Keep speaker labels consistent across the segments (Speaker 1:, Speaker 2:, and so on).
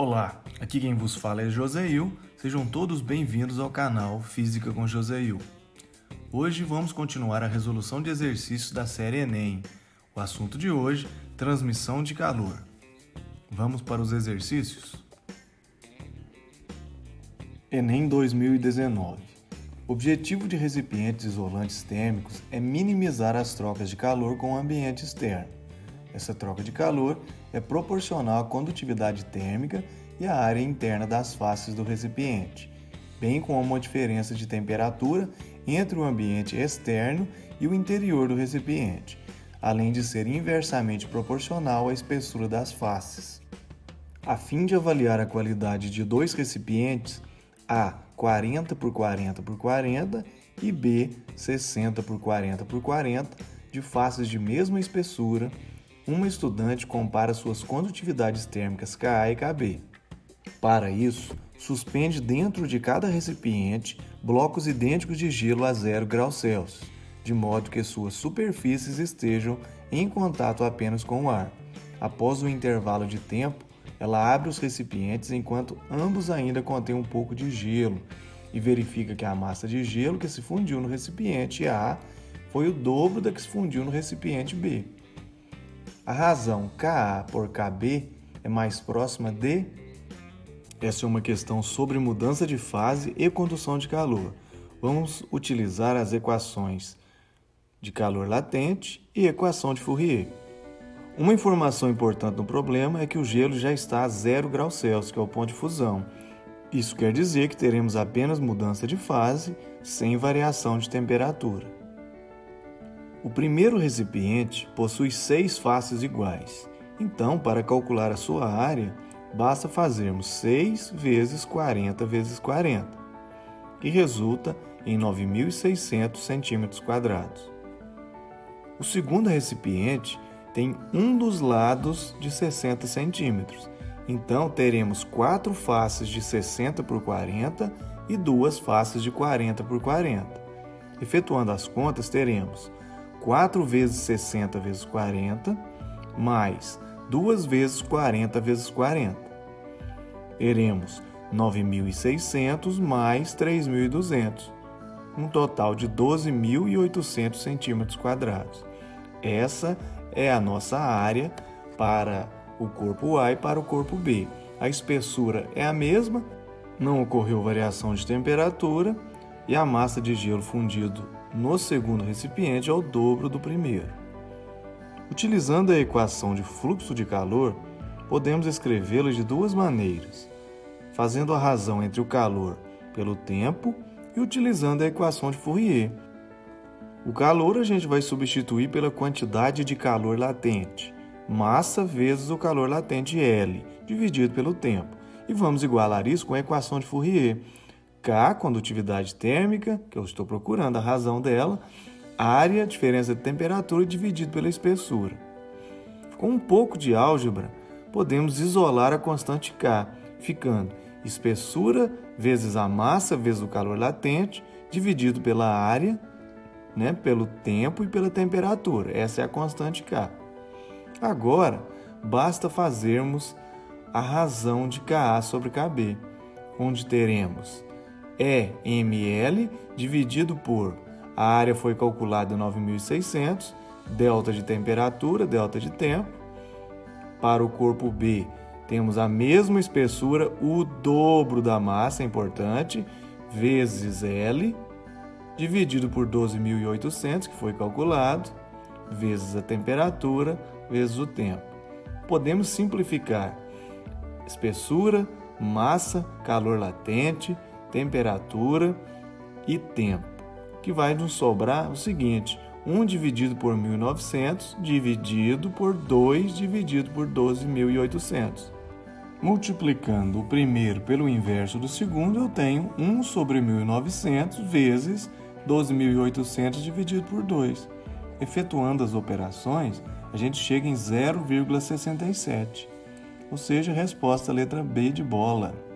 Speaker 1: Olá, aqui quem vos fala é Joséil. Sejam todos bem-vindos ao canal Física com Joséil. Hoje vamos continuar a resolução de exercícios da série Enem. O assunto de hoje, transmissão de calor. Vamos para os exercícios? Enem 2019. O objetivo de recipientes isolantes térmicos é minimizar as trocas de calor com o ambiente externo. Essa troca de calor é proporcional à condutividade térmica e à área interna das faces do recipiente, bem como uma diferença de temperatura entre o ambiente externo e o interior do recipiente, além de ser inversamente proporcional à espessura das faces. A fim de avaliar a qualidade de dois recipientes, A 40 por 40 por 40 e B 60 por 40 por 40, de faces de mesma espessura, uma estudante compara suas condutividades térmicas Ka e Kb. Para isso, suspende dentro de cada recipiente blocos idênticos de gelo a 0 graus Celsius, de modo que suas superfícies estejam em contato apenas com o ar. Após um intervalo de tempo, ela abre os recipientes enquanto ambos ainda contêm um pouco de gelo e verifica que a massa de gelo que se fundiu no recipiente A foi o dobro da que se fundiu no recipiente B. A razão Ka por Kb é mais próxima de... Essa é uma questão sobre mudança de fase e condução de calor. Vamos utilizar as equações de calor latente e equação de Fourier. Uma informação importante no problema é que o gelo já está a 0 graus Celsius, que é o ponto de fusão. Isso quer dizer que teremos apenas mudança de fase, sem variação de temperatura. O primeiro recipiente possui 6 faces iguais. Então, para calcular a sua área, basta fazermos 6 vezes 40 vezes 40, que resulta em 9.600 cm². O segundo recipiente tem um dos lados de 60 centímetros. Então, teremos 4 faces de 60 por 40 e 2 faces de 40 por 40. Efetuando as contas, teremos 4 vezes 60 vezes 40, mais 2 vezes 40 vezes 40. Teremos 9.600 mais 3.200, um total de 12.800 cm². Essa é a nossa área para o corpo A e para o corpo B. A espessura é a mesma, não ocorreu variação de temperatura e a massa de gelo fundido no segundo recipiente é o dobro do primeiro. Utilizando a equação de fluxo de calor, podemos escrevê-la de duas maneiras, fazendo a razão entre o calor pelo tempo e utilizando a equação de Fourier. O calor a gente vai substituir pela quantidade de calor latente, massa vezes o calor latente L, dividido pelo tempo. E vamos igualar isso com a equação de Fourier. K, condutividade térmica, que eu estou procurando a razão dela, área, diferença de temperatura, dividido pela espessura. Com um pouco de álgebra, podemos isolar a constante K, ficando espessura vezes a massa vezes o calor latente, dividido pela área, pelo tempo e pela temperatura. Essa é a constante K. Agora, basta fazermos a razão de Ka sobre Kb, onde teremos ml dividido por a área foi calculada em 9.600, delta de temperatura, delta de tempo. Para o corpo B, temos a mesma espessura, o dobro da massa, é importante, vezes L, dividido por 12.800, que foi calculado, vezes a temperatura, vezes o tempo. Podemos simplificar espessura, massa, calor latente, temperatura e tempo, que vai nos sobrar o seguinte: 1 dividido por 1.900 dividido por 2 dividido por 12.800. Multiplicando o primeiro pelo inverso do segundo, eu tenho 1 sobre 1.900 vezes 12.800 dividido por 2. Efetuando as operações, a gente chega em 0,67. Ou seja, a resposta letra B de bola.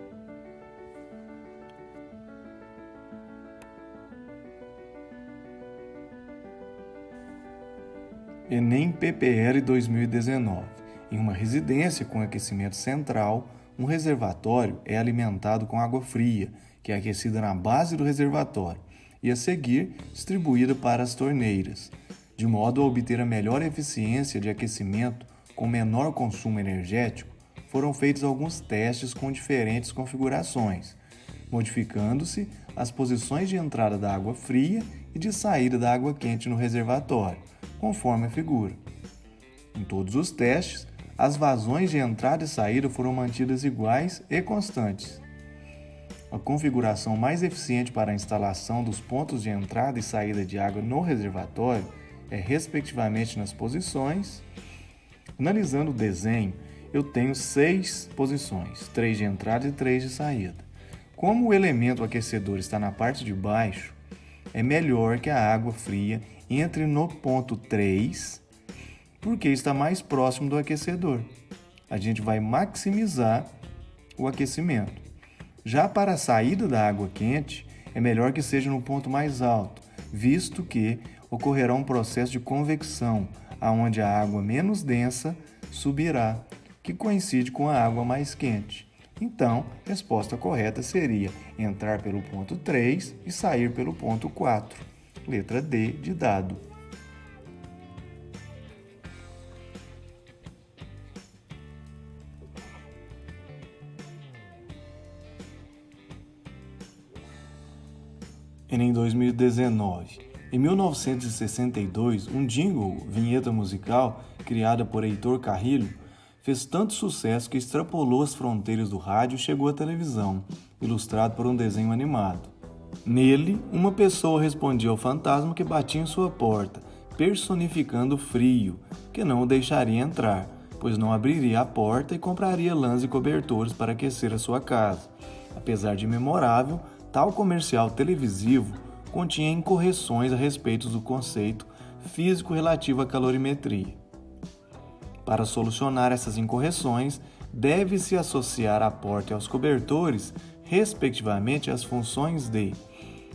Speaker 1: Enem PPL 2019. Em uma residência com aquecimento central, Um reservatório é alimentado com água fria, que é aquecida na base do reservatório, e a seguir distribuída para as torneiras, de modo a obter a melhor eficiência de aquecimento com menor consumo energético. Foram feitos alguns testes com diferentes configurações, modificando-se as posições de entrada da água fria e de saída da água quente no reservatório, conforme a figura. Em todos os testes, as vazões de entrada e saída foram mantidas iguais e constantes. A configuração mais eficiente para a instalação dos pontos de entrada e saída de água no reservatório é, respectivamente, nas posições. Analisando o desenho, eu tenho 6 posições, 3 de entrada e 3 de saída. Como o elemento aquecedor está na parte de baixo, é melhor que a água fria entre no ponto 3, porque está mais próximo do aquecedor. A gente vai maximizar o aquecimento. Já para a saída da água quente, é melhor que seja no ponto mais alto, visto que ocorrerá um processo de convecção, onde a água menos densa subirá, que coincide com a água mais quente. Então, a resposta correta seria entrar pelo ponto 3 e sair pelo ponto 4. Letra D de dado. Enem 2019. Em 1962, um jingle, vinheta musical, criada por Heitor Carrilho, fez tanto sucesso que extrapolou as fronteiras do rádio e chegou à televisão, ilustrado por um desenho animado. Nele, uma pessoa respondia ao fantasma que batia em sua porta, personificando o frio, que não o deixaria entrar, pois não abriria a porta e compraria lãs e cobertores para aquecer a sua casa. Apesar de memorável, tal comercial televisivo continha incorreções a respeito do conceito físico relativo à calorimetria. Para solucionar essas incorreções, deve-se associar à porta e aos cobertores, respectivamente, as funções de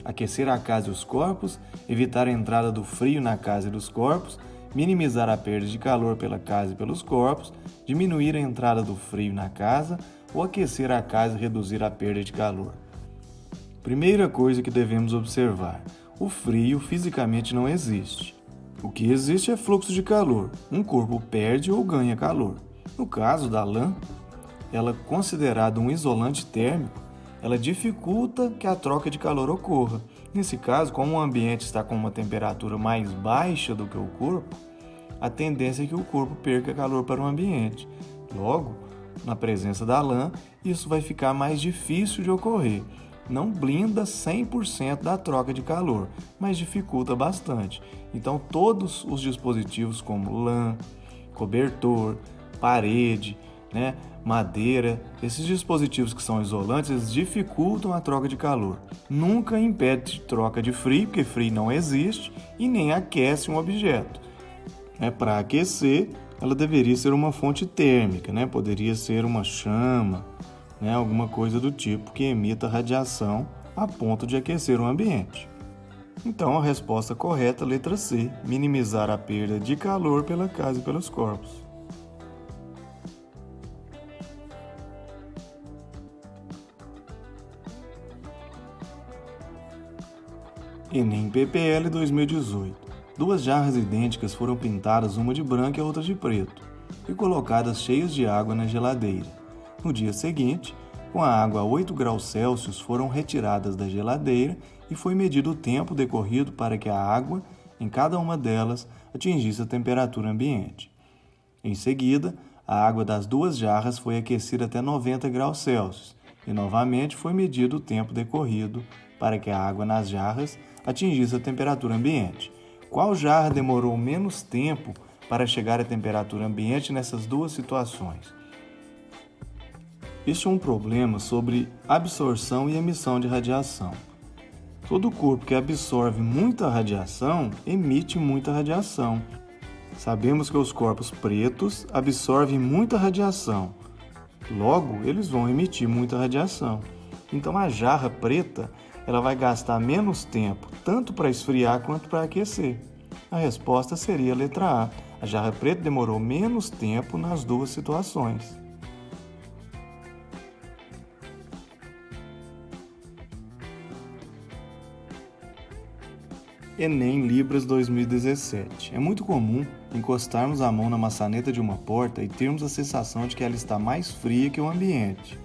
Speaker 1: aquecer a casa e os corpos, evitar a entrada do frio na casa e dos corpos, minimizar a perda de calor pela casa e pelos corpos, diminuir a entrada do frio na casa ou aquecer a casa e reduzir a perda de calor. Primeira coisa que devemos observar: o frio fisicamente não existe. O que existe é fluxo de calor. Um corpo perde ou ganha calor. No caso da lã, ela considerada um isolante térmico, ela dificulta que a troca de calor ocorra. Nesse caso, como o ambiente está com uma temperatura mais baixa do que o corpo, a tendência é que o corpo perca calor para o ambiente. Logo, na presença da lã, isso vai ficar mais difícil de ocorrer. Não blinda 100% da troca de calor, mas dificulta bastante. Então, todos os dispositivos como lã, cobertor, parede, madeira, esses dispositivos que são isolantes, eles dificultam a troca de calor. Nunca impede troca de frio, porque frio não existe, e nem aquece um objeto. Para aquecer, ela deveria ser uma fonte térmica, poderia ser uma chama, alguma coisa do tipo que emita radiação a ponto de aquecer o ambiente. Então, a resposta correta, letra C, minimizar a perda de calor pela casa e pelos corpos. Enem PPL 2018. 2 jarras idênticas foram pintadas, uma de branco e a outra de preto, e colocadas cheias de água na geladeira. No dia seguinte, com a água a 8 graus Celsius, foram retiradas da geladeira e foi medido o tempo decorrido para que a água, em cada uma delas, atingisse a temperatura ambiente. Em seguida, a água das 2 jarras foi aquecida até 90 graus Celsius e novamente foi medido o tempo decorrido para que a água nas jarras atingisse a temperatura ambiente. Qual jarra demorou menos tempo para chegar à temperatura ambiente nessas duas situações? Este é um problema sobre absorção e emissão de radiação. Todo corpo que absorve muita radiação emite muita radiação. Sabemos que os corpos pretos absorvem muita radiação. Logo, eles vão emitir muita radiação. Então, a jarra preta ela vai gastar menos tempo, tanto para esfriar quanto para aquecer. A resposta seria a letra A. A jarra preta demorou menos tempo nas duas situações. Enem Libras 2017. É muito comum encostarmos a mão na maçaneta de uma porta e termos a sensação de que ela está mais fria que o ambiente.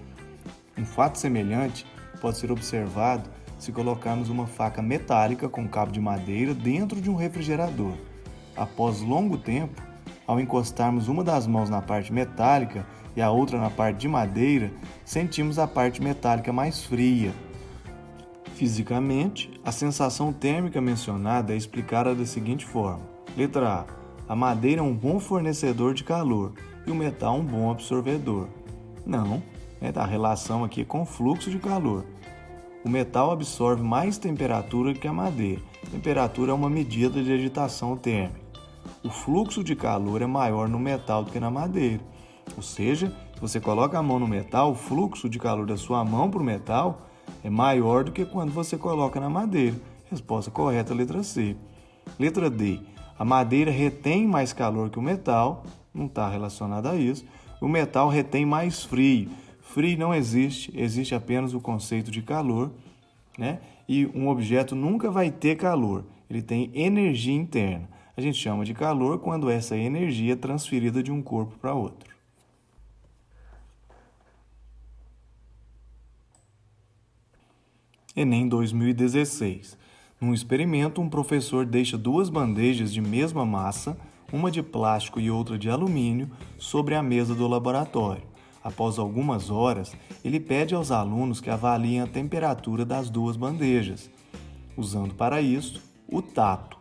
Speaker 1: Um fato semelhante pode ser observado se colocarmos uma faca metálica com cabo de madeira dentro de um refrigerador. Após longo tempo, ao encostarmos uma das mãos na parte metálica e a outra na parte de madeira, sentimos a parte metálica mais fria. Fisicamente, a sensação térmica mencionada é explicada da seguinte forma. Letra A. A madeira é um bom fornecedor de calor e o metal um bom absorvedor. Não, a relação aqui é com fluxo de calor. O metal absorve mais temperatura que a madeira. Temperatura é uma medida de agitação térmica. O fluxo de calor é maior no metal do que na madeira. Ou seja, se você coloca a mão no metal, o fluxo de calor da sua mão para o metal é maior do que quando você coloca na madeira. Resposta correta, letra C. Letra D. A madeira retém mais calor que o metal. Não está relacionado a isso. O metal retém mais frio. Frio não existe, existe apenas o conceito de calor, né? E um objeto nunca vai ter calor, ele tem energia interna. A gente chama de calor quando essa energia é transferida de um corpo para outro. Enem 2016. Num experimento, um professor deixa duas bandejas de mesma massa, uma de plástico e outra de alumínio, sobre a mesa do laboratório. Após algumas horas, ele pede aos alunos que avaliem a temperatura das duas bandejas, usando para isso o tato.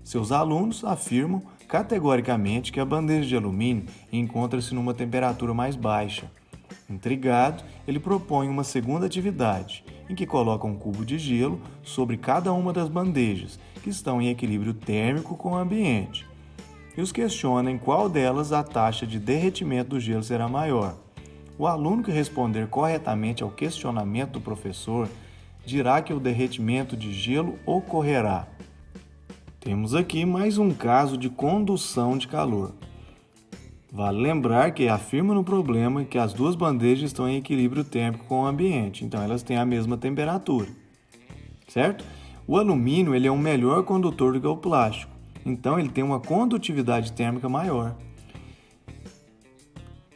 Speaker 1: Seus alunos afirmam categoricamente que a bandeja de alumínio encontra-se numa temperatura mais baixa. Intrigado, ele propõe uma segunda atividade, em que coloca um cubo de gelo sobre cada uma das bandejas, que estão em equilíbrio térmico com o ambiente, e os questiona em qual delas a taxa de derretimento do gelo será maior. O aluno que responder corretamente ao questionamento do professor dirá que o derretimento de gelo ocorrerá. Temos aqui mais um caso de condução de calor. Vale lembrar que afirma no problema que as duas bandejas estão em equilíbrio térmico com o ambiente, então elas têm a mesma temperatura, certo? O alumínio ele é um melhor condutor do que o plástico, então ele tem uma condutividade térmica maior.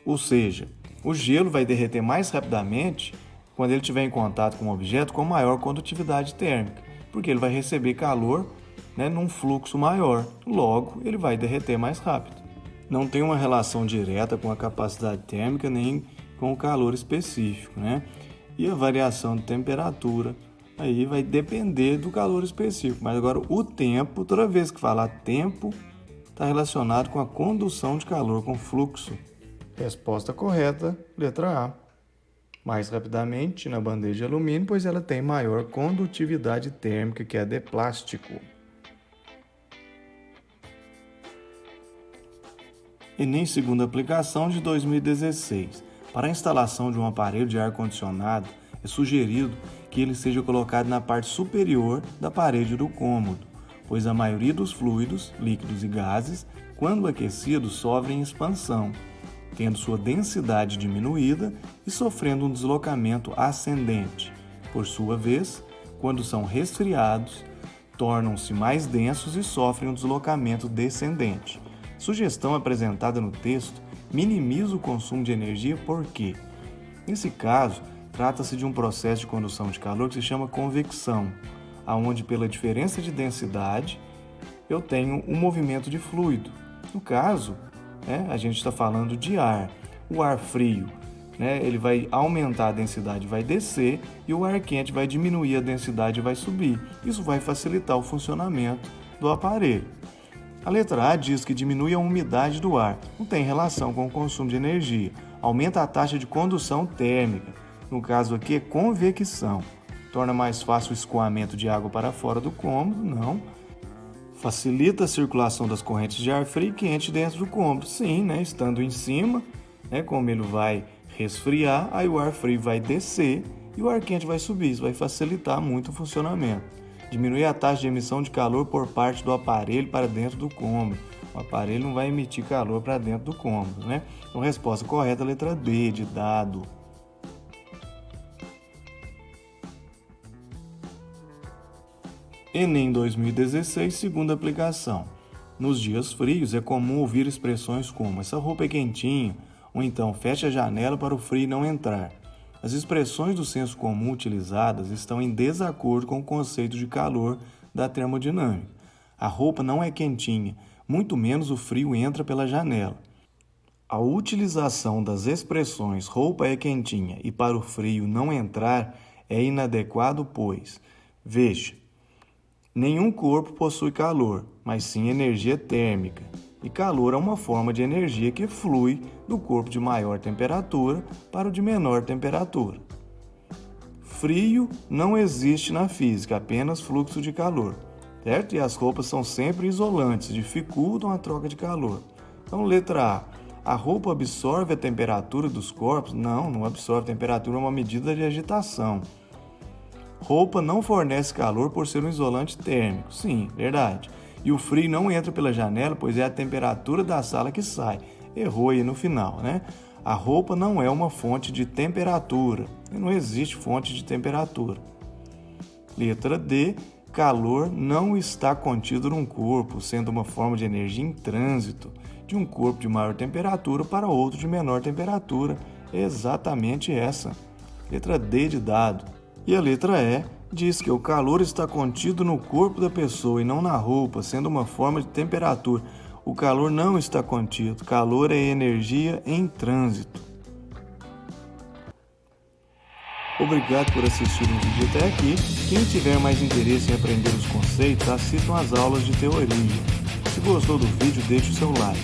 Speaker 1: Ou seja, o gelo vai derreter mais rapidamente quando ele estiver em contato com um objeto com maior condutividade térmica, porque ele vai receber calor, num fluxo maior, logo ele vai derreter mais rápido. Não tem uma relação direta com a capacidade térmica nem com o calor específico, E a variação de temperatura aí vai depender do calor específico. Mas agora o tempo, toda vez que falar tempo, está relacionado com a condução de calor, com fluxo. Resposta correta, letra A. Mais rapidamente na bandeja de alumínio, pois ela tem maior condutividade térmica que a de plástico. Enem segunda aplicação de 2016. Para a instalação de um aparelho de ar-condicionado, é sugerido que ele seja colocado na parte superior da parede do cômodo, pois a maioria dos fluidos, líquidos e gases, quando aquecidos, sofrem expansão, tendo sua densidade diminuída e sofrendo um deslocamento ascendente. Por sua vez, quando são resfriados, tornam-se mais densos e sofrem um deslocamento descendente. Sugestão apresentada no texto minimiza o consumo de energia porque, nesse caso, trata-se de um processo de condução de calor que se chama convecção, onde pela diferença de densidade eu tenho um movimento de fluido. No caso, a gente está falando de ar. O ar frio, ele vai aumentar a densidade, vai descer, e o ar quente vai diminuir a densidade e vai subir. Isso vai facilitar o funcionamento do aparelho. A letra A diz que diminui a umidade do ar, não tem relação com o consumo de energia. Aumenta a taxa de condução térmica, no caso aqui é convecção. Torna mais fácil o escoamento de água para fora do cômodo, não. Facilita a circulação das correntes de ar frio e quente dentro do cômodo. Sim, estando em cima, como ele vai resfriar, aí o ar frio vai descer e o ar quente vai subir. Isso vai facilitar muito o funcionamento. Diminuir a taxa de emissão de calor por parte do aparelho para dentro do cômodo. O aparelho não vai emitir calor para dentro do cômodo, Então, resposta correta, letra D, de dado. Enem 2016, segunda aplicação. Nos dias frios é comum ouvir expressões como essa roupa é quentinha, ou então feche a janela para o frio não entrar. As expressões do senso comum utilizadas estão em desacordo com o conceito de calor da termodinâmica. A roupa não é quentinha, muito menos o frio entra pela janela. A utilização das expressões roupa é quentinha e para o frio não entrar é inadequado, pois, veja, nenhum corpo possui calor, mas sim energia térmica. E calor é uma forma de energia que flui do corpo de maior temperatura para o de menor temperatura. Frio não existe na física, apenas fluxo de calor, certo? E as roupas são sempre isolantes, dificultam a troca de calor. Então, letra A roupa absorve a temperatura dos corpos? Não absorve a temperatura, é uma medida de agitação. Roupa não fornece calor por ser um isolante térmico. Sim, verdade. E o frio não entra pela janela, pois é a temperatura da sala que sai. Errou aí no final, né? A roupa não é uma fonte de temperatura. Não existe fonte de temperatura. Letra D. Calor não está contido num corpo, sendo uma forma de energia em trânsito de um corpo de maior temperatura para outro de menor temperatura. É exatamente essa. Letra D de dado. E a letra E diz que o calor está contido no corpo da pessoa e não na roupa, sendo uma forma de temperatura. O calor não está contido. Calor é energia em trânsito. Obrigado por assistir o vídeo até aqui. Quem tiver mais interesse em aprender os conceitos, assistam às aulas de teoria. Se gostou do vídeo, deixe o seu like.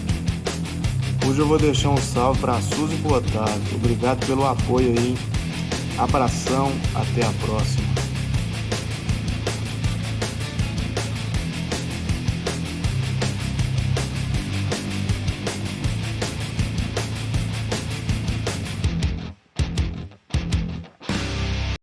Speaker 1: Hoje eu vou deixar um salve para a Suzy e para o Otávio. Obrigado pelo apoio aí. Abração, até a próxima.